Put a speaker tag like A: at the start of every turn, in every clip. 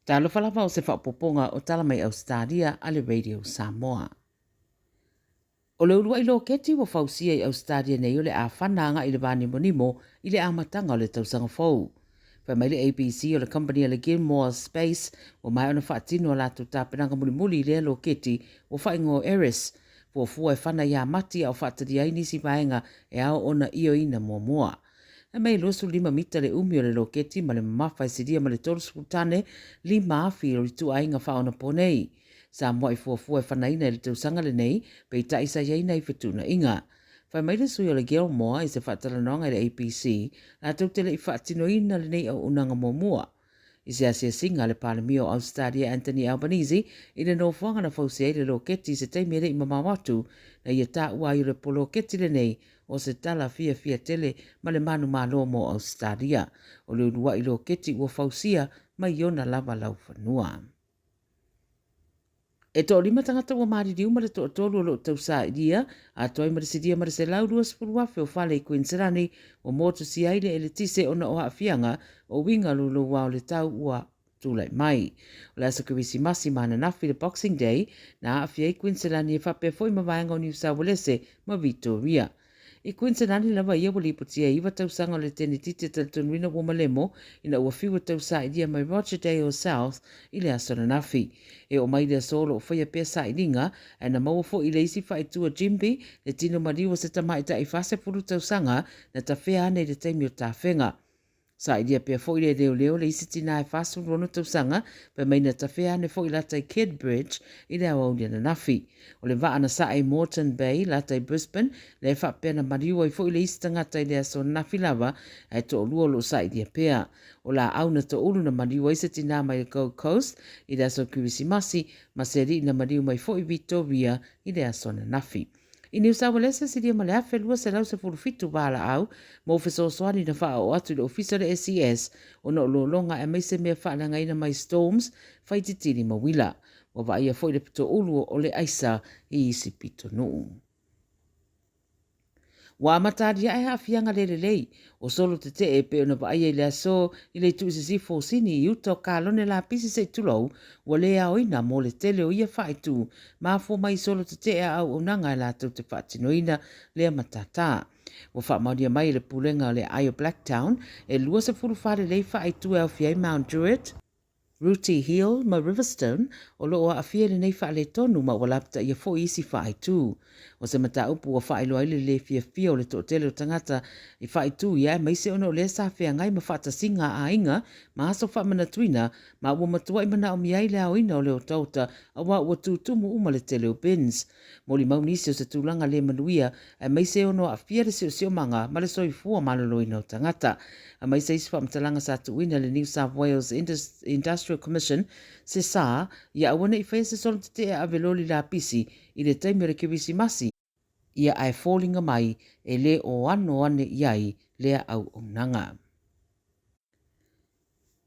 A: Talo falava o se whapoponga o tala mai Ausetalia ale Radio Samoa. O le urua ilo keti wa fausia i Ausetalia nei o le a whananga i le vani monimo i le amatanga o le tausanga fau. Whai mai le ABC o le company le Gilmore Space o mai ona whaatino o latu tāpenanga mulimuli i le alo keti o whaingo Eris po fua e whana ia mati au whaatari aini si vaenga e ao ona io ina mua mua. E mei losu 5 mita le umi o le loketi ma le mawhai sidia ma le tolu skutane 5 afi o le tu ainga whaona ponei. Sa mua i fuafua e whanaina le tausanga le nei, pe ta isa iaina i whetuna inga. Whai mai le sui o le Gilmore i se whaataranonga i le APC, la tau tele i whaatino ina le nei au unanga mua. I se asia singa le palemi o Ausetalia Anthony Albanese, i le nofuanga na fausia i le loketi se teimere i mamawatu, na ia ta ua i le poloketi le nei, o se tala fia tele ma le manu malo mo Ausetalia, o le urua i loketi ua fausia mai iona lava lau whanua. E tō lima tangata ua maari riu ma le tō tolu o lo tau sa idia, a toi ma le sidia ma le se lau rua spuru wafe o whale i Queensland o motu si aile e le tise o na o haafianga o winga lulu wa o le tau ua tūlai mai. O le asa kawisi masi mana nafi le Boxing Day na haafia i Queensland e whape foi ma vaenga o New South Wales ma Victoria. I Queensland lava ia wali putia iwa tausanga o le teni tite taltonwina wa malemo ina ua fiwa tausa idia mai Rochdale South i le asana nafi. E o mai le solo o whaia pia sa ininga e na mawafo i le isi whaitua Jimby le tino mariwa se tamaita i whase puru tausanga na ta whea ane le taimi o ta whenga. Sa idia pia fo i le leo le isi tina e whasu rono tausanga pe mai na ta whea ane fo i lata i Kedbridge i le awaunia na nafi. O le vaana sa e Moreton Bay lata i Brisbane le e whapea na mariwa i fo i le isi tangata i le aso nafi lava e to o lua lo sa idia pia. O la au na to ulu na mariwa i se tina mai le Gold Coast i le aso Kiwisimasi ma se ri na mariwa mai fo i Victoria i le aso na nafi. I New South Wales si dia male afe lua se lau se furufitu wala au, mo fiso soani na wha o atu le ofisa le SES, o no lo longa e meise mea wha na ngaina mai storms, whai titiri mawila. O wa ia fo i le pito ulu o le aisa i isi pito nuu. Wa mataria e haafianga lei, o solo te te e pe ona wa ia i le aso i le tu sisi fo sini i uto ka lone la pisi se tulou, wa le a oina mo le tele o ia whai tu, ma fo mai solo te te e au onanga e la tau te whaatinoina lea matata. Wa wha maudia mai le pulenga le Ayo Blacktown, e lua se furu whare lei whai tu e au fiai Mount Druitt, Rooty Hill ma Riverstone o loo a fia le nei whaale tonu ma walapta ia fo isi whaai tū. O se mata upu o whaai loa ile le fia o le tōtele o tangata i whaai tū ia mai se ono le sa whea ngai ma whaata singa a inga ma aso whamana tuina ma ua matua i mana o miai le au ina o leo tauta a wa ua tūtumu uma le tele o bins. Moli maunisi o se tūlanga le manuia e mai se ono a fia le seo manga ma le soi fua malolo ina o tangata. A mai se isi whamtalanga sa tuina le New South Wales Industrial Commission se sa ia awana i whaia se solo te a veloli la pisi i le taimi re Kiwisimasi ia ai fallinga mai e le o ano ane iai lea au onanga.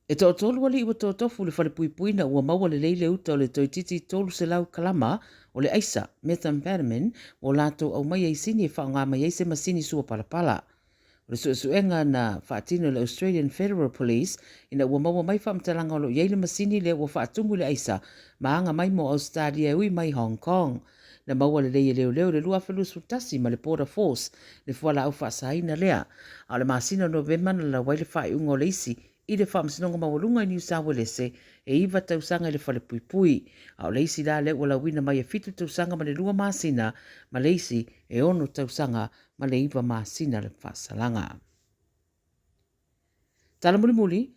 A: E tō tolu wali iwa tō tofu le whare pui na ua maua le leile uta o le toititi tolu se lau kalama o le aisa methamphetamine o lato au mai eisini e whaonga mai eise masini sua palapala. O le suenga na whaatino le Australian Federal Police ina ua maua mai whamtalanga o lo yeile masini le ua whaatungu le aisa maanga mai mo Ausetalia ui mai Hong Kong. Na maua le leie leo le lua whelu sutasi ma le Border Force le fuala au whaasaina lea. A le masina November na la waile whae ungo le isi i le whaamsinonga mawalunga i New South Wales e iwa tausanga i le whale pui. A o le isi la le ua wina mai e fitu tausanga ma le lua masina ma le isi e ono tausanga ma le iwa masina le whaasalanga. Tala muli,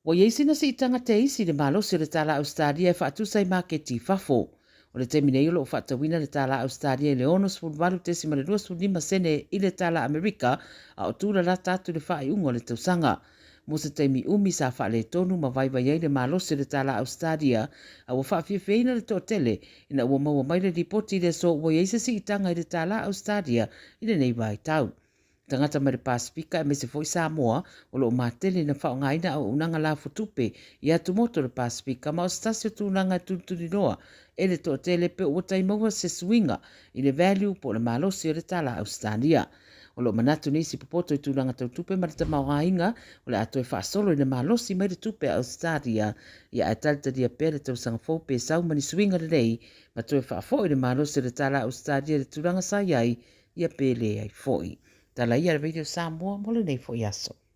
A: wa yeisina si itanga te isi le malosi le tala Ausetalia e whaatusai maketi fafo. O le temine iolo o whaatawina le tala Ausetalia i le ono spulwaru tesi ma le 2.5 sene i le tala Amerika a o tūra la tatu le whaai ungo le tausanga. Mo se teimi umi sa wha le tonu ma vai vai le malosi le tala Ausetalia a wa wha whiawhiaina le tōtele ina ua maua mai le ripoti le so wa yeisa si itanga i le tala Ausetalia i le nei vai tau. Tangata mai le Pasifika e me se foi Samoa o lo matele na whaongaina au unanga la futupe i atu moto le Pasifika ma o stasio tūnanga tuturi noa e le tōtele pe o tai maua se swinga i le value po le malosi o le tala Ausetalia. O o lo manatu nisi popoto i tūranga tau tupe marata mauhainga o le ato e whaasolo i na malosi mai le tupe a Ausetalia ia e talita dia pere tau sanga fau pe sau mani swinga le rei ma to e whaafo i le malosi le tala Ausetalia le tūranga sa iai ia pele ai foi. Tala ia le video Samoa mole nei foi aso.